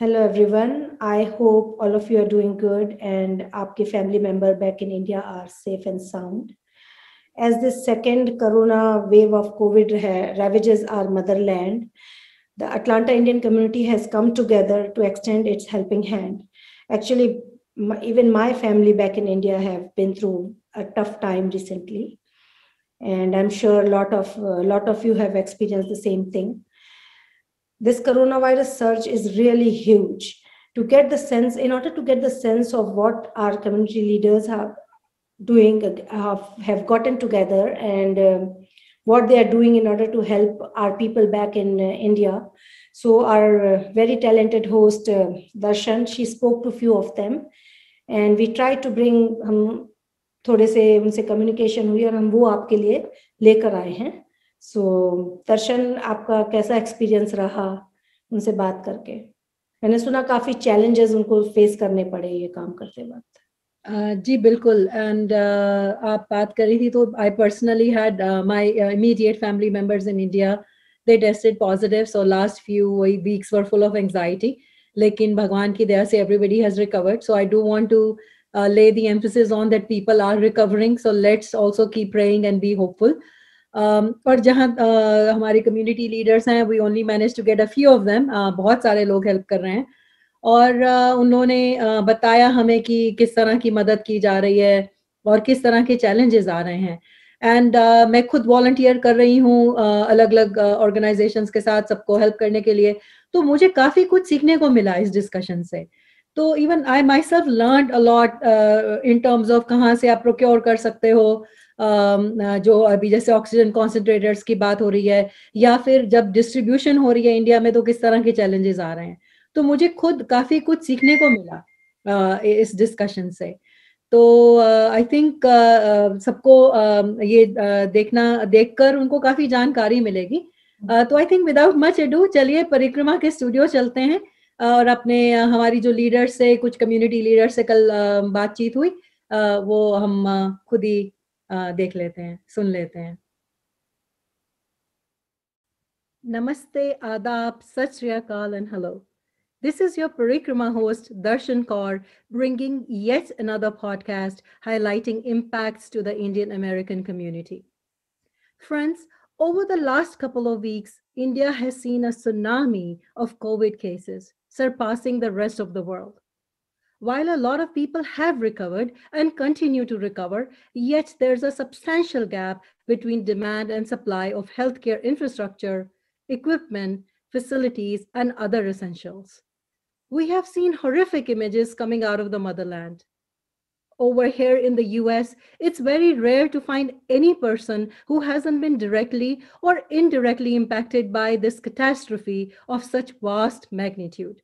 Hello everyone. I hope all of you are doing good and आपके family member back in India are safe and sound. As this second corona wave of COVID ravages our motherland, the Atlanta Indian community has come together to extend its helping hand. Actually, even my family back in India have been through a tough time recently, and I'm sure a lot of you have experienced the same thing. This coronavirus surge is really huge. To get the sense, in order to get the sense of what our community leaders have doing, have gotten together and what they are doing in order to help our people back in India. So our very talented host Darshan, she spoke to few of them, and we tried to bring हम थोड़े से उनसे communication हुई और हम वो आपके लिए लेकर आए हैं. सो दर्शन, आपका कैसा एक्सपीरियंस रहा उनसे बात करके? मैंने सुना काफी चैलेंजेस उनको फेस करने पड़े ये काम करते वक्त. जी बिल्कुल एंड आप बात कर रही थी तो I personally had my immediate family members in India they tested positive so last few weeks were full of anxiety लेकिन भगवान की दया से everybody has recovered so I do want to lay the emphasis on that people are recovering so let's also keep praying and be hopeful और जहाँ हमारे community leaders हैं we only manage to get a few of them बहुत सारे लोग help कर रहे हैं और उन्होंने बताया हमें कि किस तरह की मदद की जा रही है और किस तरह के चैलेंजेस आ रहे हैं एंड मैं खुद वॉलंटियर कर रही हूँ अलग अलग ऑर्गेनाइजेशंस के साथ सबको हेल्प करने के लिए तो मुझे काफ़ी कुछ सीखने को मिला इस डिस्कशन से तो even I my self learn a lot in terms of कहाँ से आप प्रोक्योर कर सकते हो जो अभी जैसे ऑक्सीजन कॉन्सेंट्रेटर्स की बात हो रही है या फिर जब डिस्ट्रीब्यूशन हो रही है इंडिया में तो किस तरह के चैलेंजेस आ रहे हैं तो मुझे खुद काफी कुछ सीखने को मिला इस डिस्कशन से तो आई थिंक सबको ये देखकर उनको काफी जानकारी मिलेगी तो I think without much edu चलिए परिक्रमा के स्टूडियो चलते हैं और अपने हमारी जो लीडर से कुछ कम्युनिटी लीडर से कल बातचीत हुई वो हम खुद ही देख लेते हैं सुन लेते हैं नमस्ते आदाब सत श्री अकाल and hello This is your Parikrama host, Darshan Kaur, bringing yet another podcast highlighting impacts to the Indian American community. Friends, over the last couple of weeks, India has seen a tsunami of COVID cases, surpassing the rest of the world. While a lot of people have recovered and continue to recover, yet there's a substantial gap between demand and supply of healthcare infrastructure, equipment, facilities, and other essentials. We have seen horrific images coming out of the motherland. Over here in the US, it's very rare to find any person who hasn't been directly or indirectly impacted by this catastrophe of such vast magnitude.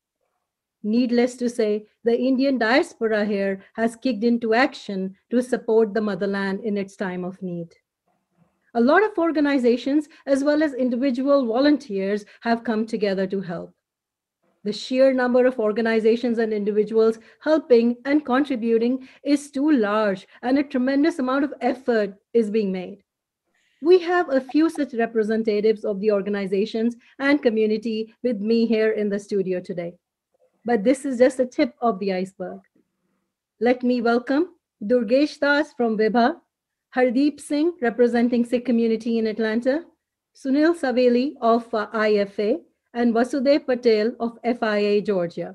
Needless to say, the Indian diaspora here has kicked into action to support the motherland in its time of need. A lot of organizations, as well as individual volunteers, have come together to help. The sheer number of organizations and individuals helping and contributing is too large, and a tremendous amount of effort is being made. We have a few such representatives of the organizations and community with me here in the studio today. But this is just the tip of the iceberg. Let me welcome Durgesh Das from Vibha, Hardeep Singh representing Sikh community in Atlanta, Sunil Saveli of IFA, and Vasudev Patel of FIA Georgia.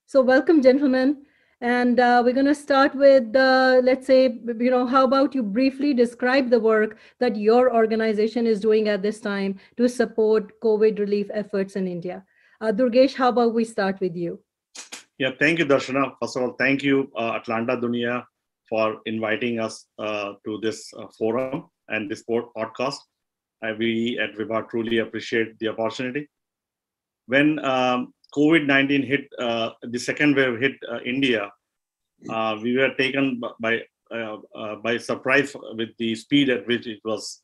So welcome, gentlemen. And we're going to start with, let's say, how about you briefly describe the work that your organization is doing at this time to support COVID relief efforts in India? Durgesh, how about we start with you? Yeah, thank you, Darshana. First of all, thank you, Atlanta Dunia, for inviting us to this forum and this podcast. We at Vibha truly appreciate the opportunity. When COVID-19 hit, the second wave hit India, we were taken by surprise with the speed at which it was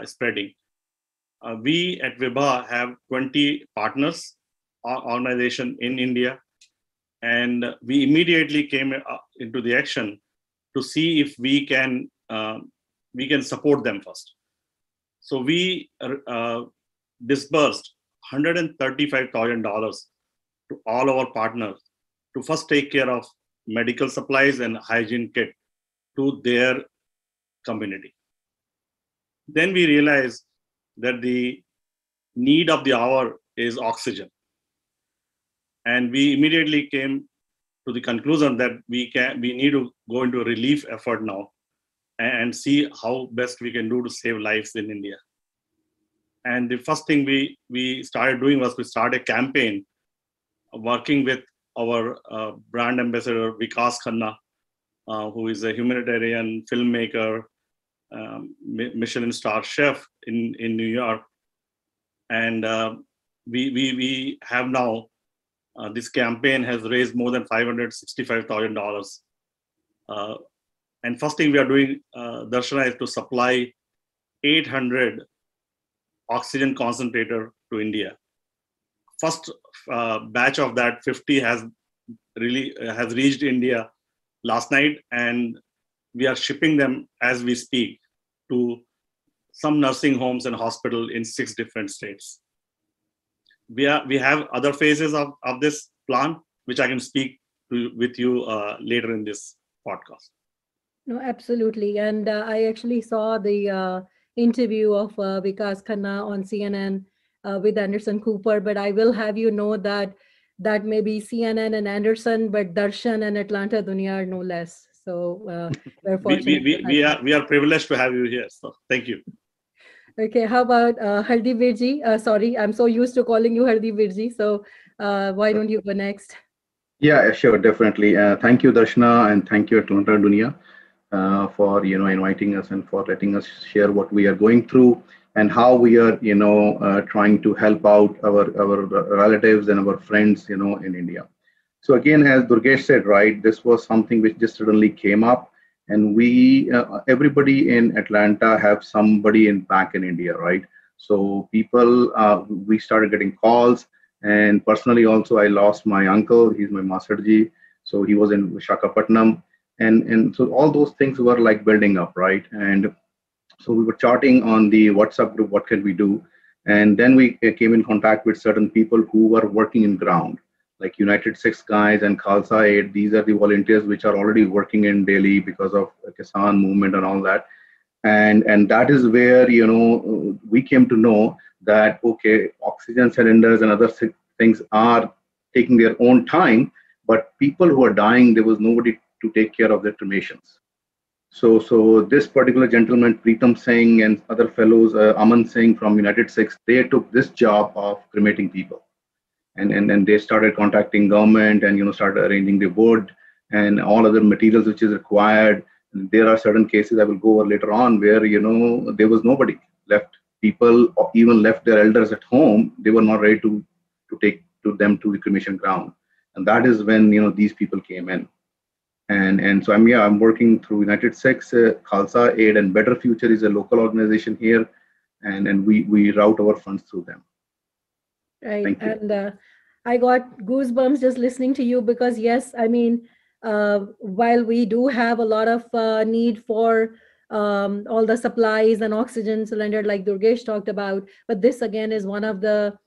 spreading. We at Vibha have 20 partners organization in India, and we immediately came into the action to see if we can support them first. So we disbursed $135,000 to all our partners to first take care of medical supplies and hygiene kit to their community. Then we realized that the need of the hour is oxygen. And we immediately came to the conclusion that we need to go into a relief effort now and see how best we can do to save lives in India. And the first thing we started doing was we started a campaign working with our brand ambassador, Vikas Khanna, who is a humanitarian filmmaker, Michelin star chef in New York. And we have now, this campaign has raised more than $565,000. And first thing we are doing, Darshana, is to supply 800 oxygen concentrator to India. First batch of that 50 has reached India last night, and we are shipping them as we speak to some nursing homes and hospitals in 6 different states. We have other phases of this plan, which I can speak with you later in this podcast. No, absolutely. And I actually saw the interview of Vikas Khanna on CNN with Anderson Cooper, but I will have you know that may be CNN and Anderson, but Darshan and Atlanta Dunia are no less. So we're fortunate. we are privileged to have you here. So thank you. Okay, how about Hardeep Virji? Sorry, I'm so used to calling you Hardeep Virji. So why don't you go next? Yeah, sure, definitely. Thank you, Darshana, and thank you, Atlanta Dunia, for inviting us and for letting us share what we are going through and how we are trying to help out our relatives and our friends in India. So again, as Durgesh said, right, this was something which just suddenly came up, and we everybody in Atlanta have somebody back in India, right? So people, we started getting calls, and personally also I lost my uncle. He's my Masterji, so he was in Visakhapatnam, and so all those things were like building up, right? And so we were chatting on the WhatsApp group, what can we do? And then we came in contact with certain people who were working in ground, like United Six guys and Khalsa Aid. These are the volunteers which are already working in Delhi because of Kisan movement and all that. And that is where, we came to know that, okay, oxygen cylinders and other things are taking their own time, but people who are dying, there was nobody to take care of their cremations. So this particular gentleman, Preetam Singh, and other fellows, Aman Singh from United Six, they took this job of cremating people. And they started contacting government and started arranging the wood and all other materials which is required. There are certain cases I will go over later on where there was nobody left. People even left their elders at home. They were not ready to take them to the cremation ground, and that is when these people came in. And so I'm working through United Six, Khalsa Aid, and Better Future is a local organization here, and we route our funds through them. Right. And I got goosebumps just listening to you because, yes, I mean, while we do have a lot of need for all the supplies and oxygen cylinder like Durgesh talked about, but this again is one of the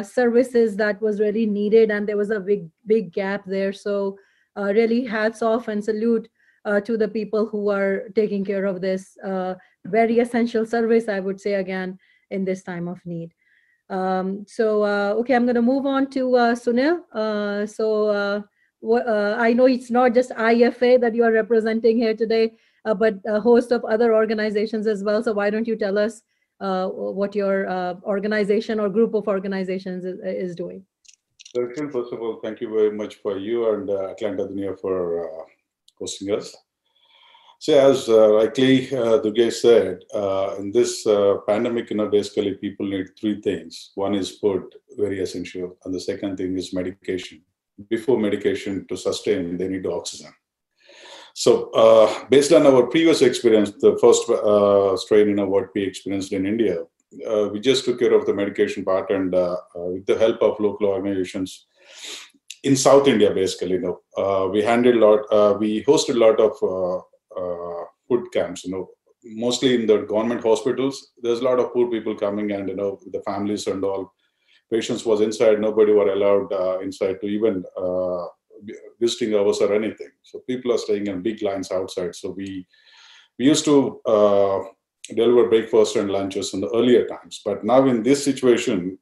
services that was really needed, and there was a big gap there. So really hats off and salute to the people who are taking care of this very essential service, I would say, again, in this time of need. Okay, I'm going to move on to Sunil. I know it's not just IFA that you are representing here today, but a host of other organizations as well. So why don't you tell us what your organization or group of organizations is doing? Darshan, first of all, thank you very much for you and Atlanta Dunia for hosting us. So as rightly Durgesh said, in this pandemic, basically people need 3 things. One is food, very essential. And the second thing is medication. Before medication to sustain, they need oxygen. So based on our previous experience, the first strain, what we experienced in India, we just took care of the medication part, and with the help of local organizations in South India, basically, we handled a lot, we hosted a lot of food camps, mostly in the government hospitals. There's a lot of poor people coming, and the families and all patients was inside, nobody were allowed inside to even visiting hours or anything. So people are staying in big lines outside. So we used to deliver breakfast and lunches in the earlier times. But now in this situation,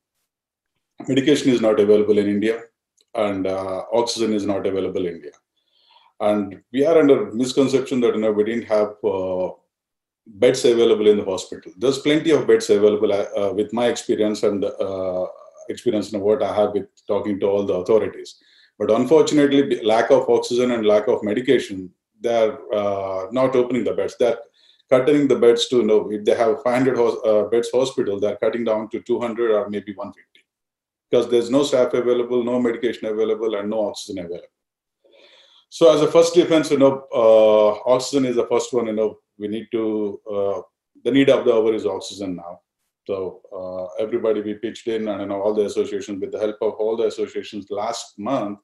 medication is not available in India, and oxygen is not available in India. And we are under misconception that we didn't have beds available in the hospital. There's plenty of beds available with my experience and experience in what I have with talking to all the authorities. But unfortunately, lack of oxygen and lack of medication, they're not opening the beds. They're cutting the beds to, if they have 500 beds hospital, they're cutting down to 200 or maybe 150. Because there's no staff available, no medication available, and no oxygen available. So as a first defense, oxygen is the first one. We need to, the need of the hour is oxygen now. So everybody, we pitched in, and all the associations, with the help of all the associations, last month,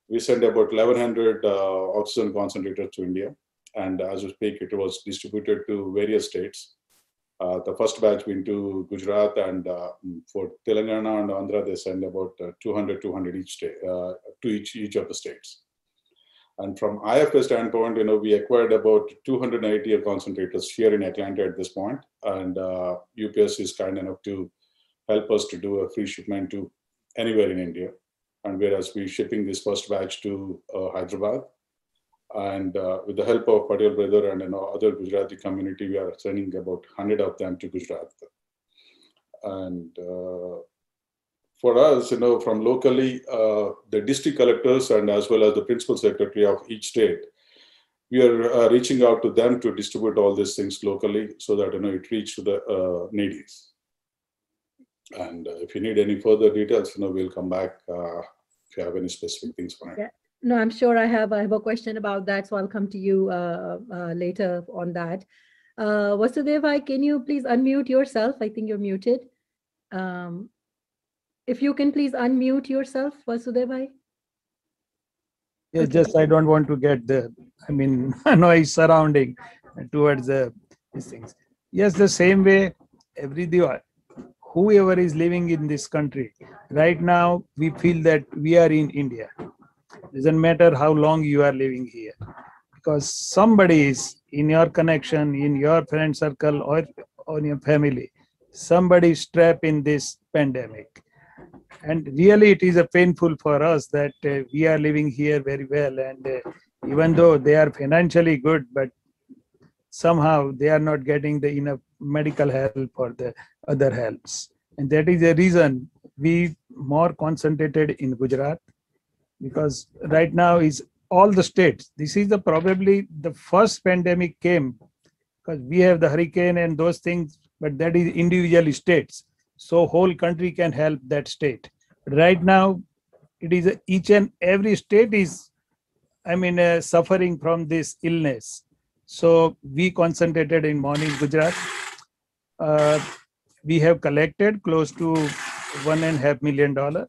we sent about 1,100 oxygen concentrators to India. And as we speak, it was distributed to various states. The first batch went to Gujarat, and for Telangana and Andhra, they send about 200 each state, to each of the states. And from IFA standpoint, we acquired about 280 concentrators here in Atlanta at this point, and UPS is kind enough to help us to do a free shipment to anywhere in India. And whereas we're shipping this first batch to Hyderabad, and with the help of Patel brother and other Gujarati community, we are sending about 100 of them to Gujarat. And for us, from locally, the district collectors and as well as the principal secretary of each state, we are reaching out to them to distribute all these things locally so that it reaches to the needies. And if you need any further details, we'll come back if you have any specific things for it. Yeah. No, I'm sure I have a question about that, so I'll come to you later on that. Vasudevbhai, can you please unmute yourself? I think you're muted. If you can please unmute yourself, Vasudevbhai. Yeah, okay. Just I don't want to get the, noise surrounding towards these things. Yes, the same way, whoever is living in this country, right now, we feel that we are in India. Doesn't matter how long you are living here, because somebody is in your connection, in your friend circle, or on your family, somebody is trapped in this pandemic. And really, it is painful for us that we are living here very well, and even though they are financially good, but somehow they are not getting the enough medical help or the other helps. And that is the reason we more concentrated in Gujarat, because right now is all the states. This is probably the first pandemic came, because we have the hurricane and those things, but that is individual states. So whole country can help that state. Right now, it is each and every state is, suffering from this illness. So we concentrated in morning Gujarat. We have collected close to $1.5 million.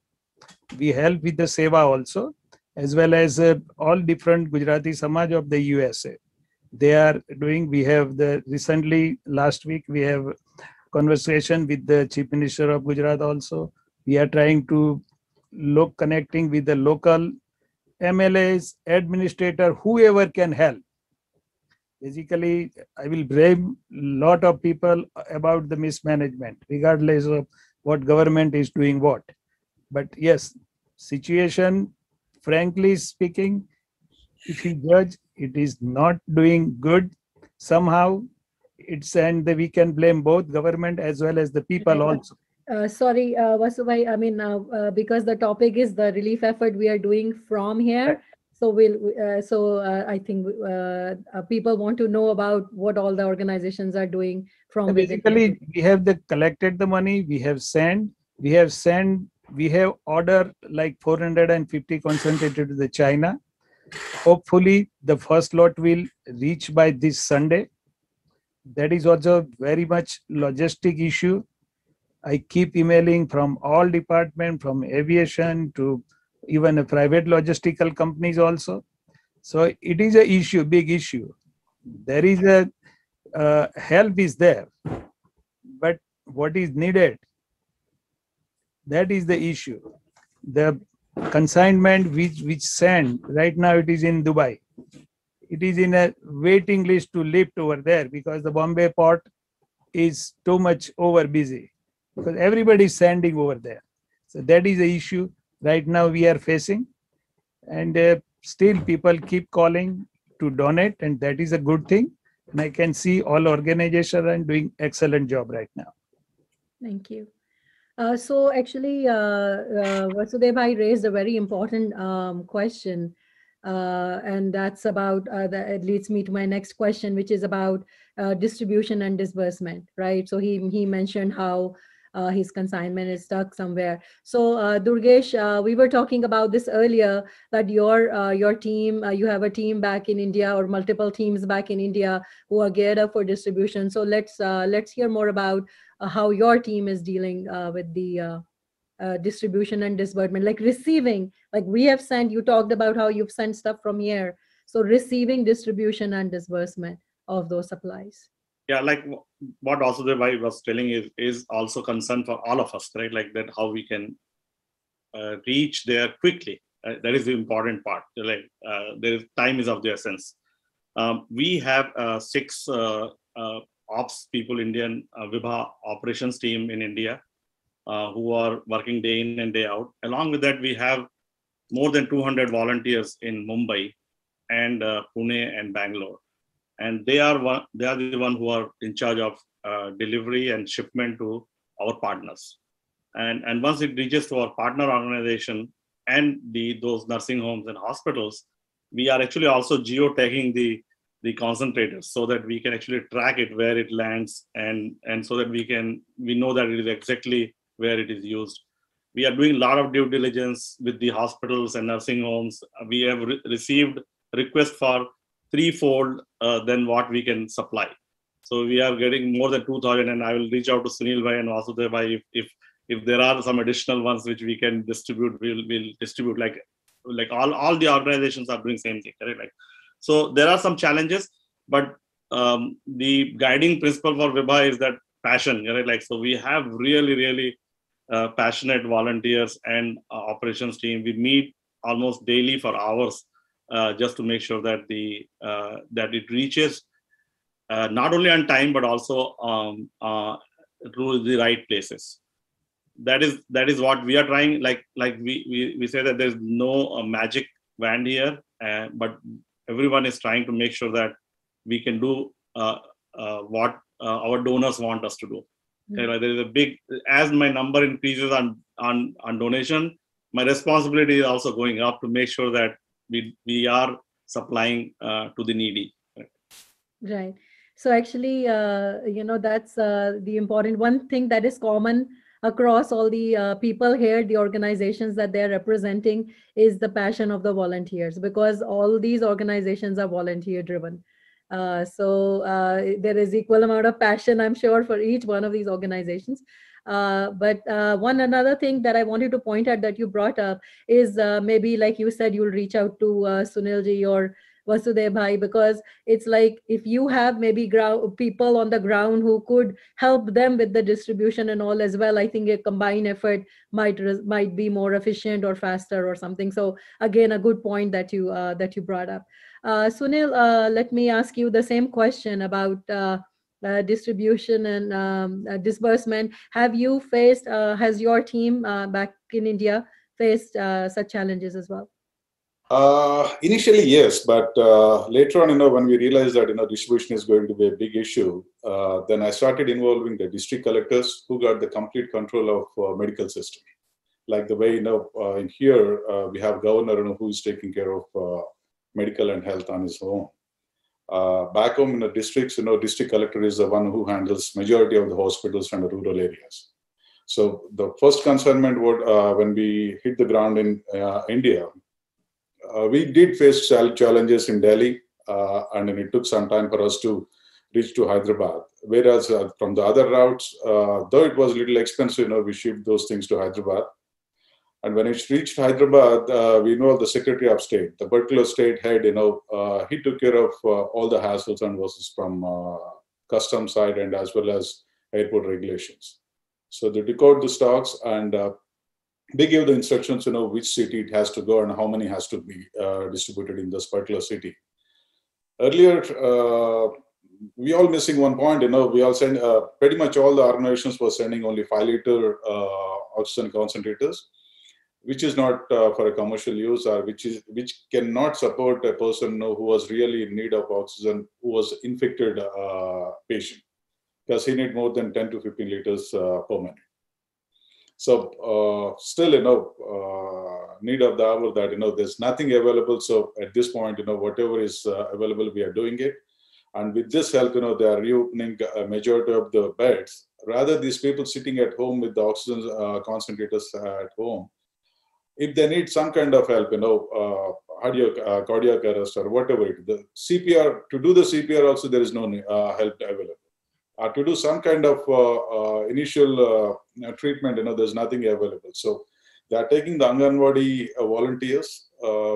We help with the Seva also, as well as all different Gujarati Samaj of the USA. They are doing, we have recently, last week, we have conversation with the Chief Minister of Gujarat also. We are trying to connecting with the local MLAs, administrator, whoever can help. Basically, I will blame a lot of people about the mismanagement, regardless of what government is doing what. But yes, situation, frankly speaking, if you judge, it is not doing good. Somehow, and we can blame both government as well as the people also. Sorry, Vasubhai, because the topic is the relief effort we are doing from here. So I think people want to know about what all the organizations are doing from basically, we have collected the money, we have ordered like 450 concentrated to the China. Hopefully, the first lot will reach by this Sunday. That is also very much logistic issue. I keep emailing from all departments, from aviation to even private logistical companies also. So it is a issue, big issue. There is help is there, but what is needed? That is the issue. The consignment which sent right now, it is in Dubai. It is in a waiting list to lift over there because the Bombay port is too much over busy because everybody is sending over there. So that is the issue right now we are facing. And still people keep calling to donate, and that is a good thing. And I can see all organizations are doing excellent job right now. Thank you. So actually, Vasudev bhai raised a very important question, and that's about that. It leads me to my next question, which is about distribution and disbursement, right? So he mentioned how his consignment is stuck somewhere. So Durgesh, we were talking about this earlier, that your team, you have a team back in India or multiple teams back in India who are geared up for distribution. So let's hear more about how your team is dealing with the distribution and disbursement, like receiving, like we have sent, you talked about how you've sent stuff from here. So receiving, distribution and disbursement of those supplies. Yeah, like what also the wife was telling is also concern for all of us, right? Like that, how we can reach there quickly. That is the important part. Like time is of the essence. We have 6 ops people, Indian Vibha operations team in India, who are working day in and day out. Along with that, we have more than 200 volunteers in Mumbai and Pune and Bangalore. And they are the one who are in charge of delivery and shipment to our partners. And once it reaches to our partner organization and those nursing homes and hospitals, we are actually also geotagging the concentrators so that we can actually track it where it lands, and so that we know that it is exactly where it is used. We are doing a lot of due diligence with the hospitals and nursing homes. We have received requests for threefold than what we can supply. So we are getting more than 2,000, and I will reach out to Sunil bhai and Vasudev bhai if there are some additional ones which we can distribute. We'll distribute, like all the organizations are doing same thing, correct? Like, so there are some challenges, but the guiding principle for Vibha is that passion, right? Like, so we have really passionate volunteers and operations team. We meet almost daily for hours just to make sure that that it reaches not only on time but also through the right places. That is what we are trying. Like we say that there's no magic wand here, but everyone is trying to make sure that we can do what our donors want us to do. Mm-hmm. There is a big, as my number increases on donation, my responsibility is also going up to make sure that we are supplying to the needy. Right. So actually, that's the important one thing that is common across all the people here, the organizations that they're representing, is the passion of the volunteers, because all these organizations are volunteer driven. So there is equal amount of passion, I'm sure, for each one of these organizations. But another thing that I wanted to point out that you brought up is maybe, like you said, you'll reach out to Sunilji or Vasudev bhai, because it's like if you have maybe people on the ground who could help them with the distribution and all as well, I think a combined effort might be more efficient or faster or something. So again, a good point that you brought up. Sunil, let me ask you the same question about distribution and disbursement. Have you faced, has your team back in India faced such challenges as well? Initially, yes, but later on, when we realized that distribution is going to be a big issue, then I started involving the district collectors who got the complete control of medical system. Like the way in here we have governor who is taking care of medical and health on his own. Back home in the districts, district collector is the one who handles majority of the hospitals and the rural areas. So the first concernment would when we hit the ground in India. We did face challenges in Delhi, and it took some time for us to reach to Hyderabad. Whereas from the other routes, though it was a little expensive, we shipped those things to Hyderabad. And when it reached Hyderabad, we know the Secretary of State, the particular state head, he took care of all the hassles and versus from custom side and as well as airport regulations. So they took out the stocks and they give the instructions, which city it has to go and how many has to be distributed in this particular city. Earlier, we all missing one point, we all send, pretty much all the organizations were sending only 5-liter oxygen concentrators, which is not for a commercial use, or which cannot support a person who was really in need of oxygen, who was infected patient, because he need more than 10 to 15 liters per minute. So still, need of the hour that, there's nothing available. So at this point, whatever is available, we are doing it. And with this help, they are reopening a majority of the beds. Rather, these people sitting at home with the oxygen concentrators at home, if they need some kind of help, cardiac arrest or whatever, the CPR, to do the CPR also, there is no help available. To do some kind of initial treatment, there's nothing available. So they are taking the Anganwadi volunteers.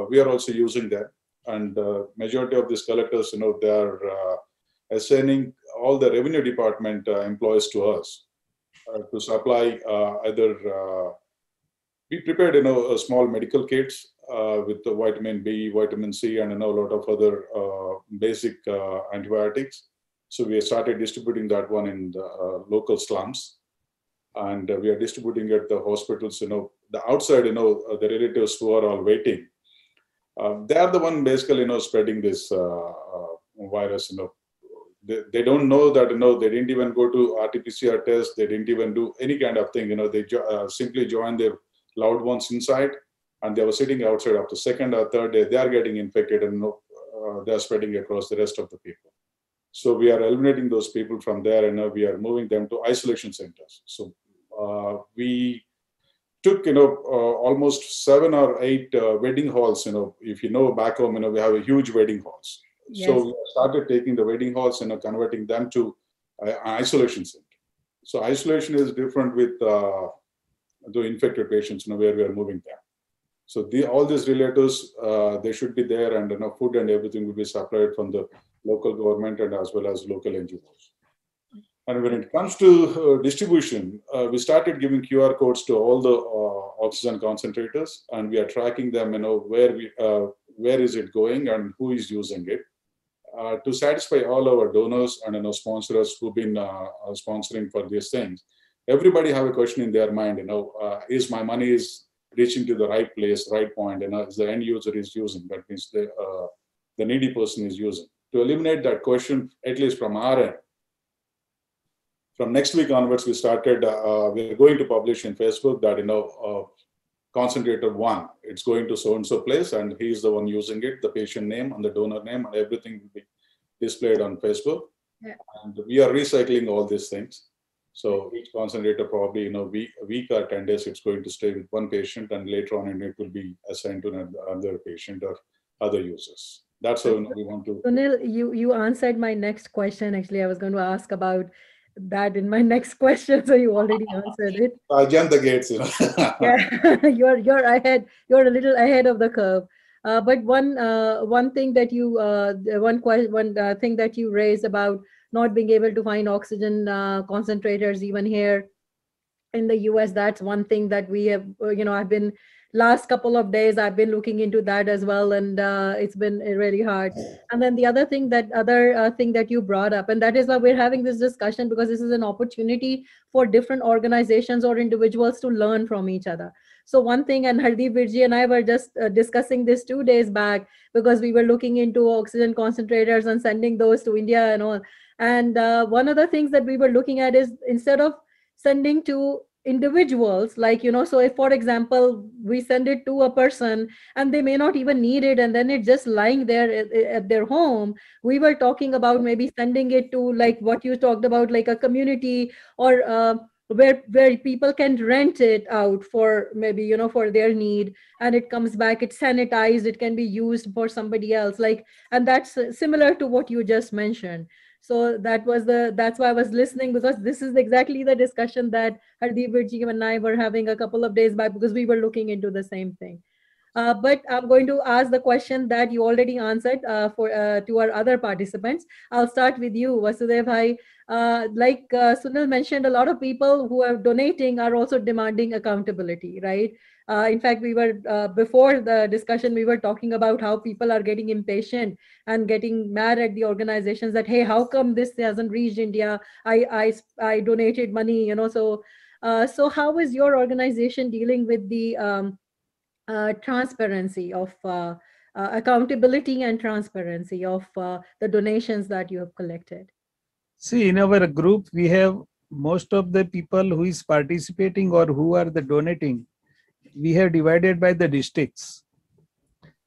We are also using them. And majority of these collectors, they are assigning all the revenue department employees to us to supply either, we prepared, small medical kits with the vitamin B, vitamin C, and a lot of other basic antibiotics. So we started distributing that one in the local slums, and we are distributing at the hospitals. The outside, the relatives who are all waiting, they are the one basically, spreading this virus. They don't know that, they didn't even go to RT-PCR test. They didn't even do any kind of thing. They simply joined their loved ones inside, and they were sitting outside. After second or third day, they are getting infected, and they are spreading across the rest of the people. So we are eliminating those people from there, and we are moving them to isolation centers. So we took, almost 7 or 8 wedding halls. If back home, we have a huge wedding halls. Yes. So we started taking the wedding halls and converting them to isolation center. So isolation is different with the infected patients, where we are moving them. So all these relatives, they should be there, and food and everything will be supplied from the local government and as well as local NGOs. And when it comes to distribution, we started giving QR codes to all the oxygen concentrators, and we are tracking them, where is it going and who is using it, to satisfy all our donors and sponsors who've been sponsoring for these things. Everybody have a question in their mind, is my money is reaching to the right place, right point, is the end user is using, that means the needy person is using. To eliminate that question, at least from our end, from next week onwards, we started, we're going to publish in Facebook that, concentrator 1, it's going to so-and-so place, and he's the one using it, the patient name and the donor name, and everything will be displayed on Facebook. Yeah. And we are recycling all these things. So each concentrator probably, a week or 10 days, it's going to stay with one patient, and later on it will be assigned to another patient or other users. That's how we want to. Sunil, you answered my next question. Actually, I was going to ask about that in my next question, so you already answered it. I jumped the gates, Yeah, you're ahead. You're a little ahead of the curve. But one thing that you thing that you raised about not being able to find oxygen concentrators even here in the US, that's one thing that we have. I've been last couple of days I've been looking into that as well, and it's been really hard. And then the other thing that you brought up, and that is why we're having this discussion, because this is an opportunity for different organizations or individuals to learn from each other. So one thing, and Hardeep Virji and I were just discussing this 2 days back, because we were looking into oxygen concentrators and sending those to India and all. And one of the things that we were looking at is, instead of sending to individuals, like, so if, for example, we send it to a person and they may not even need it, and then it's just lying there at their home, we were talking about maybe sending it to, like what you talked about, like a community, or where people can rent it out for maybe, for their need, and it comes back, it's sanitized, it can be used for somebody else, like, and that's similar to what you just mentioned. So that's why I was listening, because this is exactly the discussion that Hardeep Virji and I were having a couple of days back, because we were looking into the same thing. But I'm going to ask the question that you already answered to our other participants. I'll start with you, Vasudev Bhai. Like Sunil mentioned, a lot of people who are donating are also demanding accountability, right? In fact, we were before the discussion, we were talking about how people are getting impatient and getting mad at the organizations that, hey, how come this hasn't reached India? I donated money, so how is your organization dealing with the transparency of accountability and transparency of the donations that you have collected? See, in our group, we have most of the people who is participating or who are the donating, we have divided by the districts.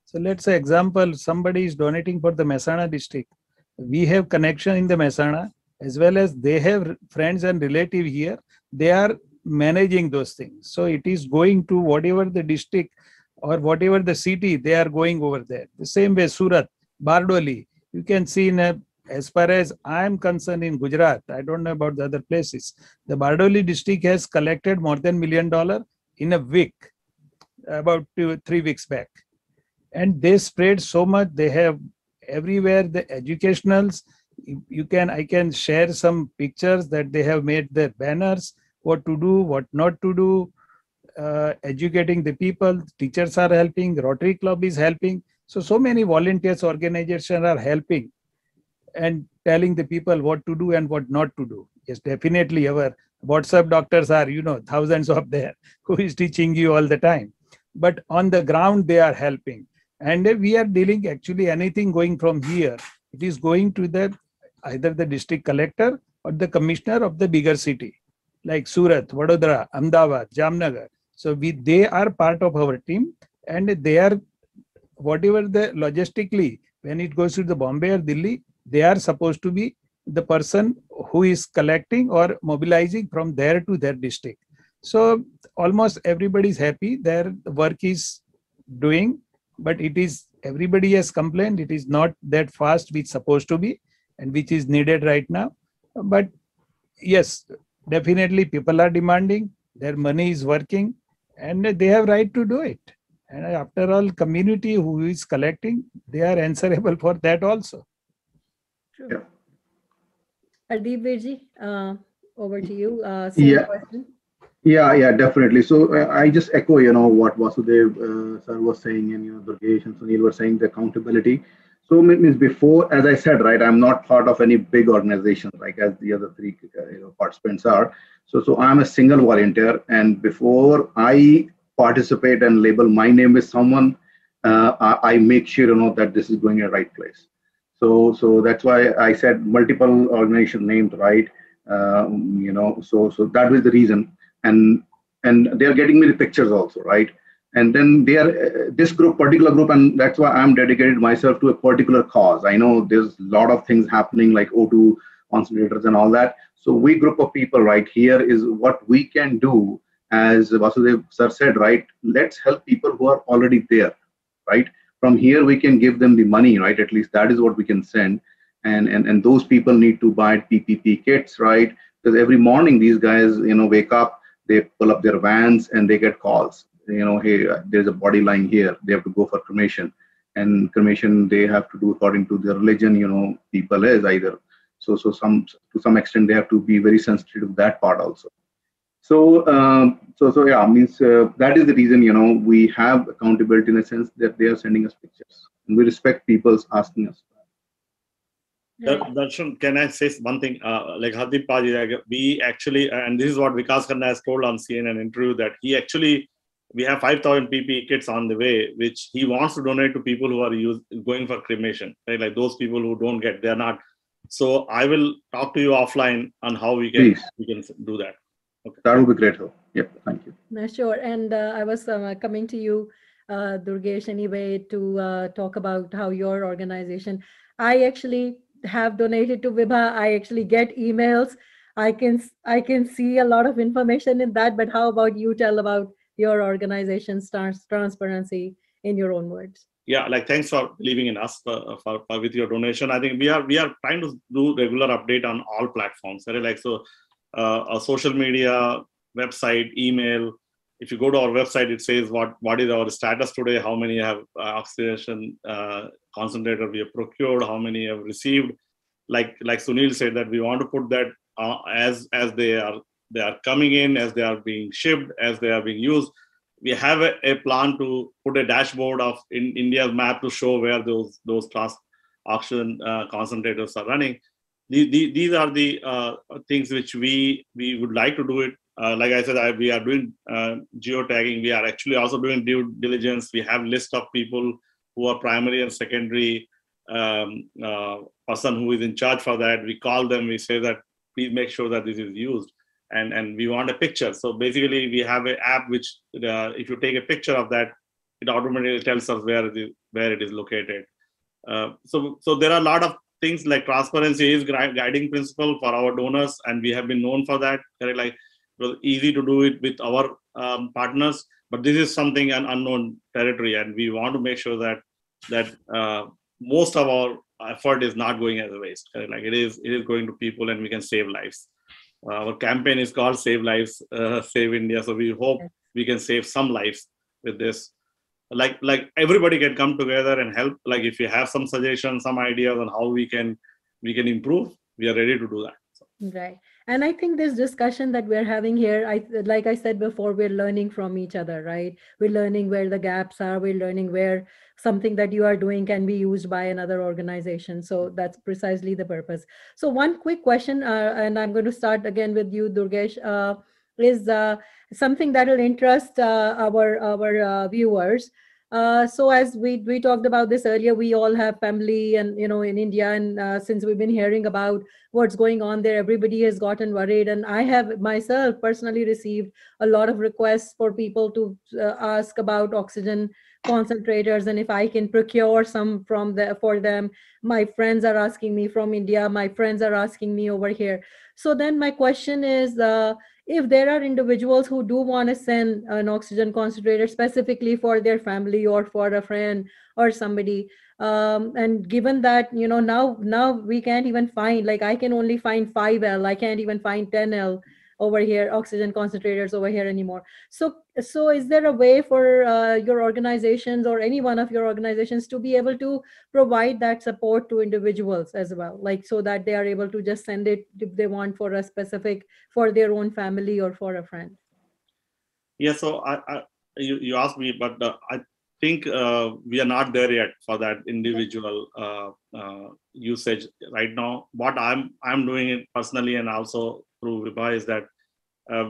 So let's say example, somebody is donating for the Mehsana district. We have connection in the Mehsana, as well as they have friends and relative here. They are managing those things. So it is going to whatever the district or whatever the city, they are going over there. The same way Surat, Bardoli, you can see as far as I am concerned in Gujarat, I don't know about the other places, the Bardoli district has collected more than $1 million in a week, about 2-3 weeks back. And they spread so much. They have everywhere the educationals. I can share some pictures that they have made their banners, what to do, what not to do, educating the people. Teachers are helping, Rotary Club is helping. So many volunteers organizations are helping and telling the people what to do and what not to do. Yes, definitely our WhatsApp doctors are, thousands of there who is teaching you all the time. But on the ground, they are helping. And we are dealing actually anything going from here. It is going to either the district collector or the commissioner of the bigger city, like Surat, Vadodara, Ahmedabad, Jamnagar. So they are part of our team, and they are whatever the logistically, when it goes to the Bombay or Delhi, they are supposed to be the person who is collecting or mobilizing from there to their district. So almost everybody is happy. Their work is doing, but it is everybody has complained. It is not that fast which supposed to be and which is needed right now. But yes, definitely people are demanding. Their money is working, and they have right to do it. And after all, community who is collecting, they are answerable for that also. True. Yeah. Hardeep Virji, over to you. Yeah. Question. Yeah, definitely. So I just echo, what Vasudev sir was saying, and Durgesh and Sunil were saying, the accountability. So means before, as I said, right, I'm not part of any big organization like as the other three participants are. So I'm a single volunteer, and before I participate and label my name with someone, I make sure that this is going in the right place. So that's why I said multiple organization names, right? So that was the reason. And they are getting me the pictures also, right? And then they are this particular group, and that's why I'm dedicated myself to a particular cause. I know there's a lot of things happening like O2 concentrators and all that. So we group of people right here is what we can do, as Vasudev sir said, right? Let's help people who are already there, right? From here we can give them the money, right? At least that is what we can send, and those people need to buy PPP kits, right? Because every morning these guys, wake up. They pull up their vans and they get calls. Hey, there's a body lying here. They have to go for cremation, and cremation they have to do according to their religion. People is either to some extent they have to be very sensitive to that part also. So yeah, means that is the reason we have accountability in the sense that they are sending us pictures, and we respect people's asking us. Darshan, can I say one thing? Like Hardeep Paji, we actually, and this is what Vikas Khanna has told on CNN interview, that we have 5,000 PPE kits on the way, which he wants to donate to people who are going for cremation, right? Like those people who don't get, they're not. So I will talk to you offline on how we can do that. Okay. That would be great. Yep, thank you. No, sure. And I was coming to you, Durgesh, anyway, to talk about how your organization. I actually have donated to Vibha. I actually get emails. I can see a lot of information in that. But how about you tell about your organization's transparency in your own words? Yeah, like thanks for believing in us with your donation. I think we are trying to do regular update on all platforms. Right? Like so, social media, website, email, if you go to our website, it says what is our status today, how many have oxygenation concentrator we have procured, how many have received. Like Sunil said, that we want to put that as they are coming in, as they are being shipped, as they are being used. We have a plan to put a dashboard of in India's map to show where those oxygen concentrators are running. These are the things which we would like to do it. Like I said, we are doing geotagging. We are actually also doing due diligence. We have list of people who are primary and secondary person who is in charge for that. We call them. We say that please make sure that this is used, and we want a picture. So basically, we have an app which, if you take a picture of that, it automatically tells us where it is located. So there are a lot of things like transparency is guiding principle for our donors, and we have been known for that. Like, it was easy to do it with our partners, but this is something an unknown territory, and we want to make sure that most of our effort is not going as a waste. Like, it is going to people, and we can save lives. Our campaign is called Save Lives, Save India. So we hope we can save some lives with this. Like everybody can come together and help. Like, if you have some suggestions, some ideas on how we can improve, we are ready to do that. So. Right. And I think this discussion that we're having here, like I said before, we're learning from each other, right? We're learning where the gaps are. We're learning where something that you are doing can be used by another organization. So that's precisely the purpose. So one quick question, and I'm going to start again with you, Durgesh, is something that will interest our viewers. So as we talked about this earlier, we all have family and, in India, and since we've been hearing about what's going on there, everybody has gotten worried. And I have myself personally received a lot of requests for people to ask about oxygen concentrators and if I can procure some for them. My friends are asking me from India, my friends are asking me over here. So then my question is, if there are individuals who do want to send an oxygen concentrator specifically for their family or for a friend or somebody, and given that, now we can't even find, like, I can only find 5L, I can't even find 10L over here, oxygen concentrators over here anymore. So is there a way for your organizations or any one of your organizations to be able to provide that support to individuals as well, like, so that they are able to just send it if they want for a specific, for their own family or for a friend? Yeah, so you asked me, but I think we are not there yet for that individual usage right now. What I'm doing it personally and also through Vibha is that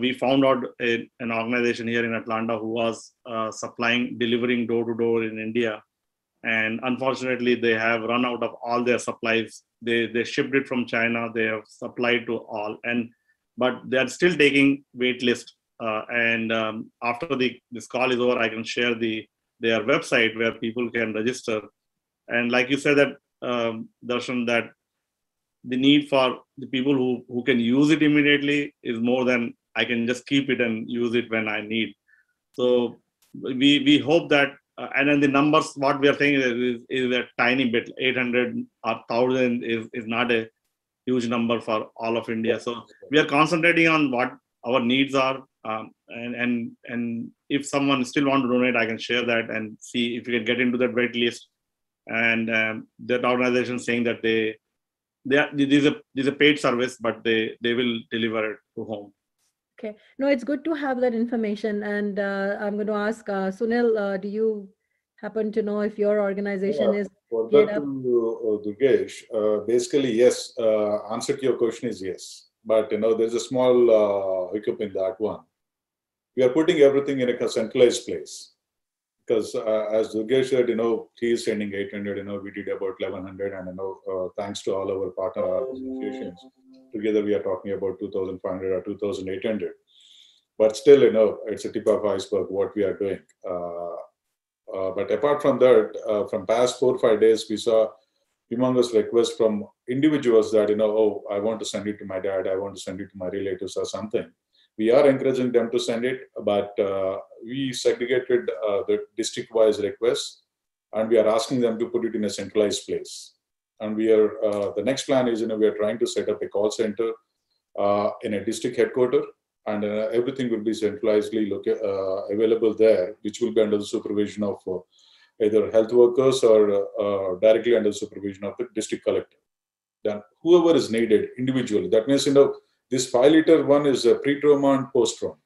we found out an organization here in Atlanta who was delivering door to door in India, and unfortunately they have run out of all their supplies. They shipped it from China. They have supplied to all, but they are still taking wait list. And after this call is over, I can share their website where people can register. And like you said that, Darshan, that the need for the people who can use it immediately is more than I can just keep it and use it when I need. So we hope that, and then the numbers, what we are saying is a tiny bit. 800 or 1,000 is not a huge number for all of India. So we are concentrating on what our needs are. And if someone still want to donate, I can share that and see if we can get into that wait list. And that organization saying that this is a paid service, but they will deliver it to home. Okay. No, it's good to have that information. And I'm going to ask Sunil, do you happen to know if your organization is geared up? Durgesh, basically, yes. Answer to your question is yes. But, there's a small hiccup in that one. We are putting everything in a centralized place. Because as Durgesh said, he is sending 800, we did about 1,100. And, thanks to all our partner associations, together we are talking about 2,500 or 2,800. But still, it's a tip of iceberg what we are doing. But apart from that, from past 4 or 5 days, we saw humongous requests from individuals that, oh, I want to send it to my dad, I want to send it to my relatives or something. We are encouraging them to send it, but we segregated the district-wise requests, and we are asking them to put it in a centralized place. And we are the next plan is, we are trying to set up a call center in a district headquarters, and everything will be centralizedly available there, which will be under the supervision of either health workers or directly under the supervision of the district collector. Then whoever is needed individually. That means, this 5 liter one is a pre-trauma and post-trauma.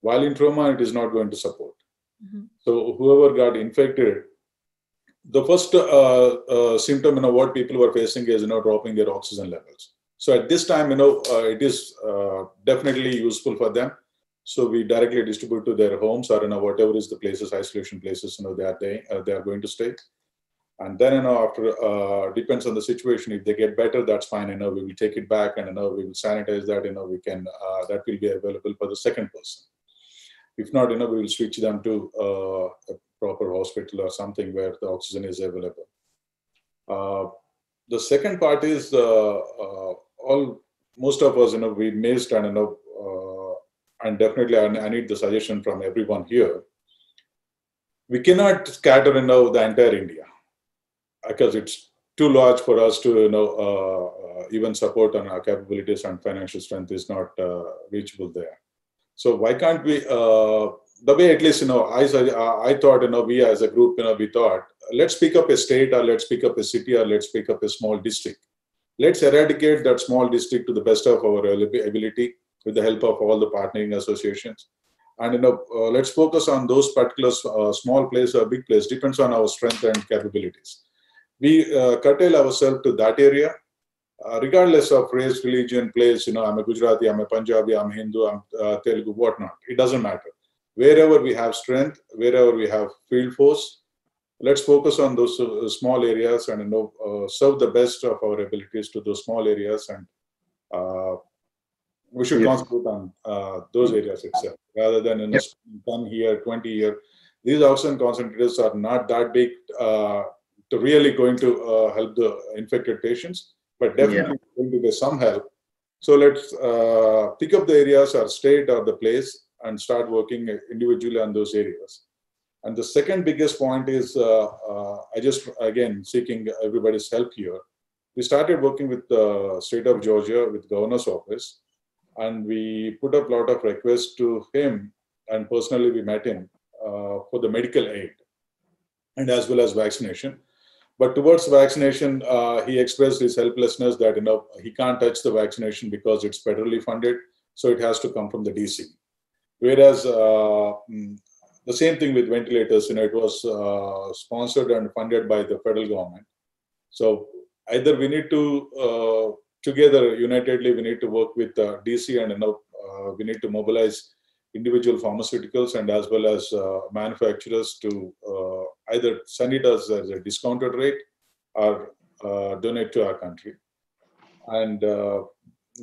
While in trauma, it is not going to support. Mm-hmm. So whoever got infected, the first symptom, what people were facing is, dropping their oxygen levels. So at this time, it is definitely useful for them. So we directly distribute to their homes or, whatever is the places, isolation places, they are going to stay. And then, after, depends on the situation. If they get better, that's fine. We will take it back and, we will sanitize that. We can, that will be available for the second person. If not, we will switch them to a proper hospital or something where the oxygen is available. The second part is most of us, we missed, and definitely I need the suggestion from everyone here. We cannot scatter, the entire India, because it's too large for us to, even support on our capabilities, and financial strength is not reachable there. So why can't we, the way at least, I thought, we as a group, we thought, let's pick up a state, or let's pick up a city, or let's pick up a small district. Let's eradicate that small district to the best of our ability with the help of all the partnering associations. And, let's focus on those particular small place or big place, depends on our strength and capabilities. We curtail ourselves to that area, regardless of race, religion, place, I'm a Gujarati, I'm a Punjabi, I'm Hindu, I'm Telugu, whatnot. It doesn't matter. Wherever we have strength, wherever we have field force, let's focus on those small areas and serve the best of our abilities to those small areas, and we should concentrate on those areas itself rather than 10 here, 20 here. These oxygen concentrators are not that big to really going to help the infected patients, but definitely going to be some help. So let's pick up the areas or state or the place and start working individually on those areas. And the second biggest point is, I just, again, seeking everybody's help here. We started working with the state of Georgia, with governor's office, and we put up a lot of requests to him, and personally we met him for the medical aid and as well as vaccination. But towards vaccination, he expressed his helplessness that he can't touch the vaccination because it's federally funded, so it has to come from the DC. Whereas the same thing with ventilators, it was sponsored and funded by the federal government. So either we need to together, unitedly, we need to work with DC, and we need to mobilize individual pharmaceuticals and as well as manufacturers to either send it as a discounted rate or donate to our country. And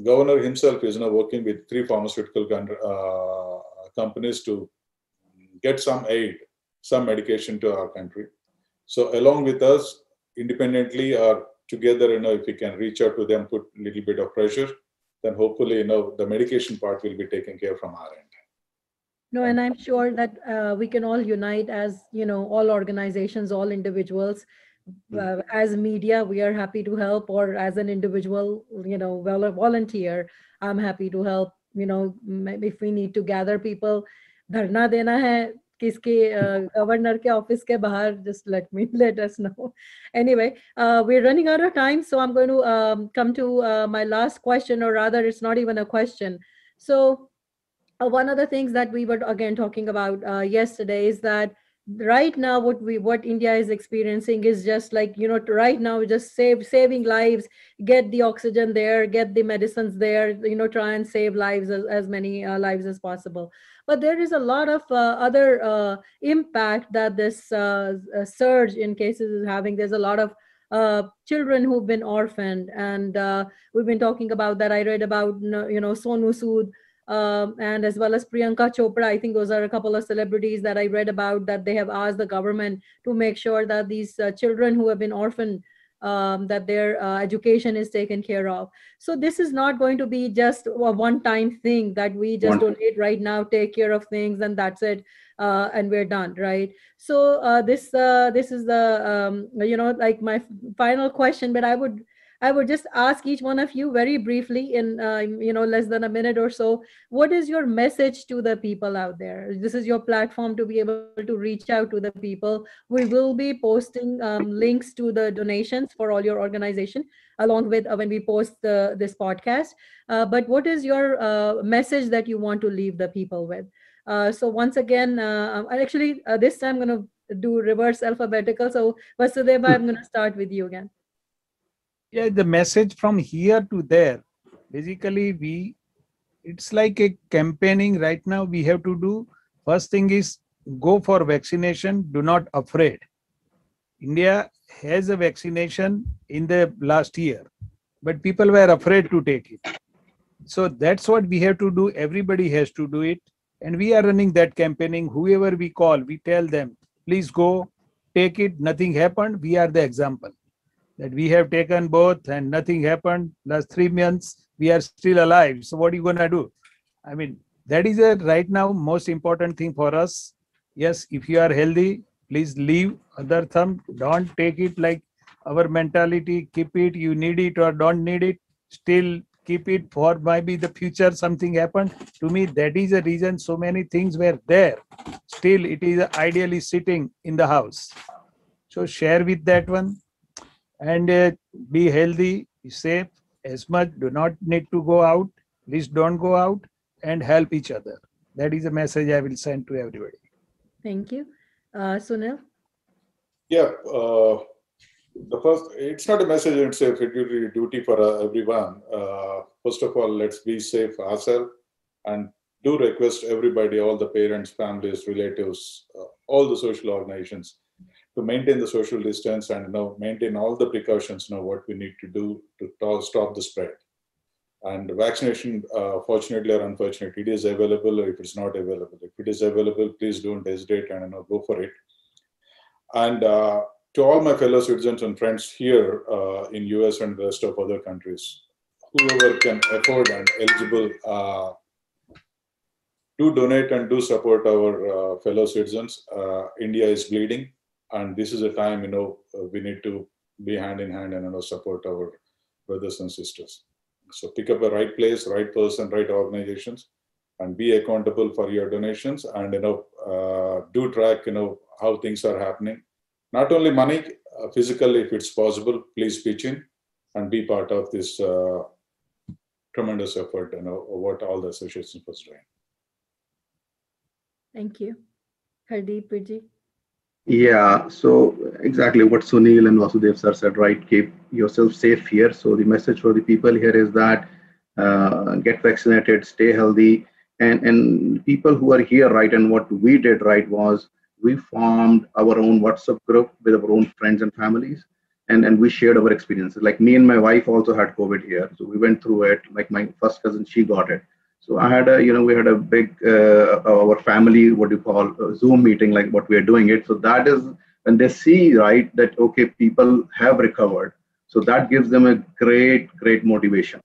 governor himself is now working with 3 pharmaceutical companies to get some aid, some medication to our country. So along with us, independently or together, if we can reach out to them, put a little bit of pressure, then hopefully, the medication part will be taken care from our end. No, and I'm sure that we can all unite as, all organizations, all individuals. As media, we are happy to help, or as an individual, a volunteer, I'm happy to help. Maybe if we need to gather people, dharna dena hai kiske governor ke office ke bahar, just let us know. Anyway, we're running out of time, so I'm going to come to my last question, or rather, it's not even a question. So one of the things that we were again talking about yesterday is that right now what India is experiencing is just right now just saving lives, get the oxygen there, get the medicines there, try and save lives, as many lives as possible. But there is a lot of other impact that this surge in cases is having. There's a lot of children who've been orphaned, and we've been talking about that. I read about Sonu Sood, and as well as Priyanka Chopra. I think those are a couple of celebrities that I read about, that they have asked the government to make sure that these children who have been orphaned, that their education is taken care of. So this is not going to be just a one-time thing that we just donate right now, take care of things, and that's it, and we're done, right? So this is the my final question, but I I would just ask each one of you very briefly in less than a minute or so, what is your message to the people out there? This is your platform to be able to reach out to the people. We will be posting links to the donations for all your organization along with when we post this podcast. But what is your message that you want to leave the people with? So once again, this time I'm going to do reverse alphabetical. So Vasudeva, I'm going to start with you again. Yeah, the message from here to there. Basically, it's like a campaigning right now we have to do. First thing is go for vaccination. Do not afraid. India has a vaccination in the last year, but people were afraid to take it. So that's what we have to do. Everybody has to do it. And we are running that campaigning. Whoever we call, we tell them, please go, take it. Nothing happened. We are the example that we have taken both and nothing happened. Last 3 months, we are still alive. So what are you going to do? I mean, that is a right now most important thing for us. Yes, if you are healthy, please leave other thumb. Don't take it like our mentality. Keep it. You need it or don't need it. Still keep it for maybe the future something happened. To me, that is the reason so many things were there. Still, it is ideally sitting in the house. So share with that one. And be healthy, be safe as much. Do not need to go out. Please don't go out and help each other. That is a message I will send to everybody. Thank you. Sunil? Yeah, the first, it's not a message in itself, it will be a duty for everyone. First of all, let's be safe ourselves and do request everybody, all the parents, families, relatives, all the social organizations to maintain the social distance and maintain all the precautions, what we need to do to stop the spread. And vaccination, fortunately or unfortunately, it is available or if it's not available. If it is available, please don't hesitate and go for it. And to all my fellow citizens and friends here in US and the rest of other countries, whoever can afford and eligible, do donate and do support our fellow citizens. India is bleeding, and this is a time we need to be hand in hand and support our brothers and sisters. So pick up the right place, right person, right organizations, and be accountable for your donations. And do track how things are happening. Not only money, physically, if it's possible, please pitch in and be part of this tremendous effort. What all the associations was doing. Thank you. Hardeep, Virji? Yeah, so exactly what Sunil and Vasudev sir said, right? Keep yourself safe here. So the message for the people here is that get vaccinated, stay healthy, and people who are here, right? And what we did, right, was we formed our own WhatsApp group with our own friends and families, and we shared our experiences. Like me and my wife also had COVID here, so we went through it. Like my first cousin, she got it. So I had we had a big, our family, what do you call, Zoom meeting, like what we are doing it. So that is when they see, right, that, okay, people have recovered. So that gives them a great motivation,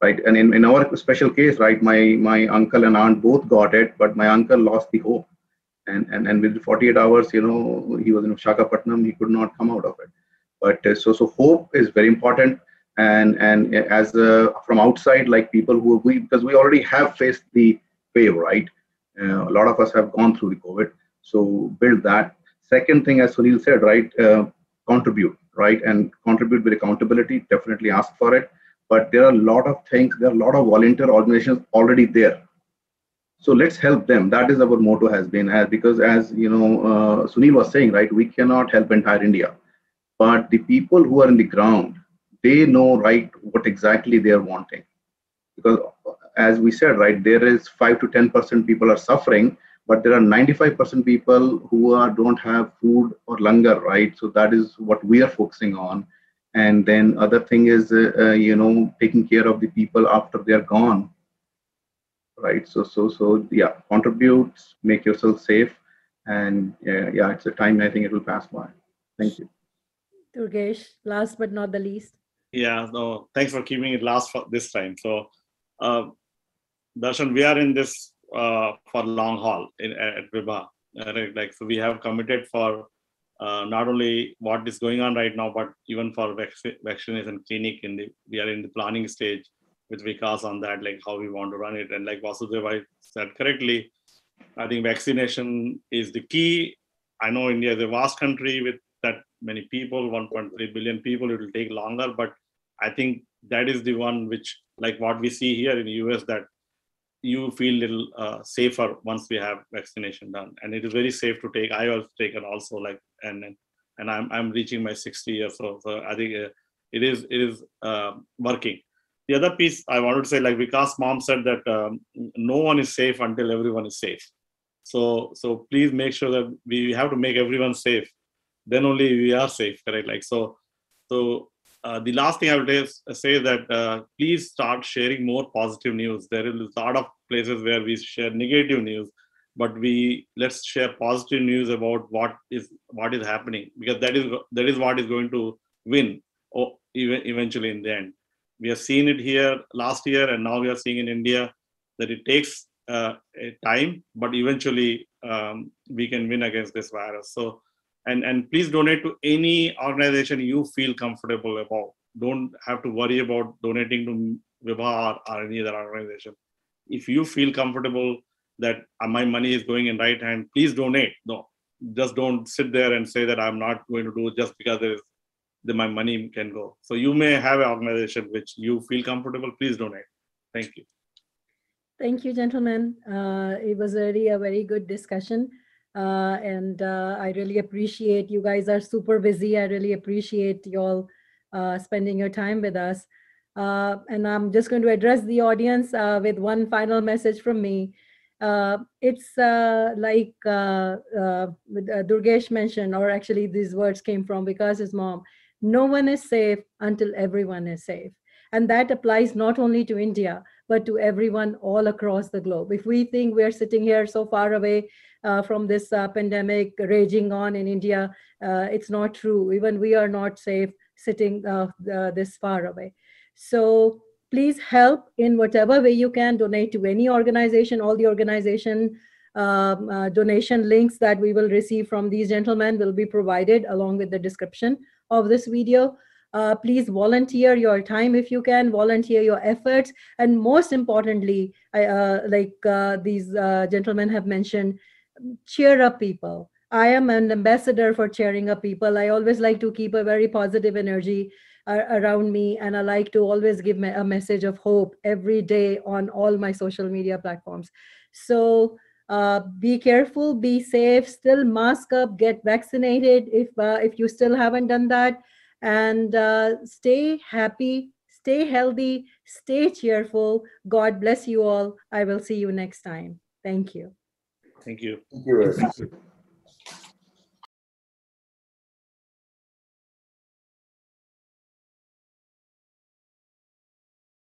right? And in our special case, right, my uncle and aunt both got it, but my uncle lost the hope. And within 48 hours, he was in Visakhapatnam, he could not come out of it. But so hope is very important. And as from outside, like people because we already have faced the wave, right? A lot of us have gone through the COVID, so build that. Second thing, as Sunil said, right, contribute, right, and contribute with accountability. Definitely ask for it. But there are a lot of things. There are a lot of volunteer organizations already there. So let's help them. That is our motto has been, because as Sunil was saying, right, we cannot help entire India, but the people who are in the ground, they know, right, what exactly they are wanting. Because as we said, right, there is 5 to 10% people are suffering, but there are 95% people who don't have food or langar, right? So that is what we are focusing on. And then other thing is, taking care of the people after they are gone, right? So yeah, contribute, make yourself safe, and yeah, it's a time. I think it will pass by. Thank you. Durgesh, last but not the least. Yeah, no, thanks for keeping it last for this time. So, Darshan, we are in this for long haul at Vibha. So we have committed for not only what is going on right now, but even for vaccination clinic we are in the planning stage with Vikas on that, like how we want to run it. And like Vasudeva said correctly, I think vaccination is the key. I know India is a vast country with that many people, 1.3 billion people. It will take longer, but I think that is the one which, like what we see here in the US, that you feel a little safer once we have vaccination done, and it is very safe to take. I have taken also, like, and I'm reaching my 60 years, so I think it is working. The other piece I wanted to say, like Vikas' mom said, that no one is safe until everyone is safe. So please make sure that we have to make everyone safe. Then only we are safe, correct? Like so. The last thing I would say is that please start sharing more positive news. There is a lot of places where we share negative news, but let's share positive news about what is happening, because that is what is going to win, or eventually in the end. We have seen it here last year, and now we are seeing in India that it takes a time, but eventually we can win against this virus. So. And please donate to any organization you feel comfortable about. Don't have to worry about donating to Vibha or any other organization. If you feel comfortable that my money is going in right hand, please donate. No, just don't sit there and say that I'm not going to do it just because my money can go. So you may have an organization which you feel comfortable. Please donate. Thank you. Thank you, gentlemen. It was really a very good discussion. And I really appreciate, you guys are super busy. I really appreciate you all spending your time with us. And I'm just going to address the audience with one final message from me. It's like Durgesh mentioned, or actually these words came from Vikas's mom: no one is safe until everyone is safe. And that applies not only to India, but to everyone all across the globe. If we think we're sitting here so far away from this pandemic raging on in India, it's not true. Even we are not safe sitting this far away. So please help in whatever way you can. Donate to any organization. All the organization donation links that we will receive from these gentlemen will be provided along with the description of this video. Please volunteer your time if you can, volunteer your efforts. And most importantly, like these gentlemen have mentioned, cheer up people. I am an ambassador for cheering up people. I always like to keep a very positive energy around me, and I like to always give a message of hope every day on all my social media platforms. So be careful, be safe, still mask up, get vaccinated if you still haven't done that, and stay happy, stay healthy, stay cheerful. God bless you all. I will see you next time. Thank you. Thank you. Thank you very much.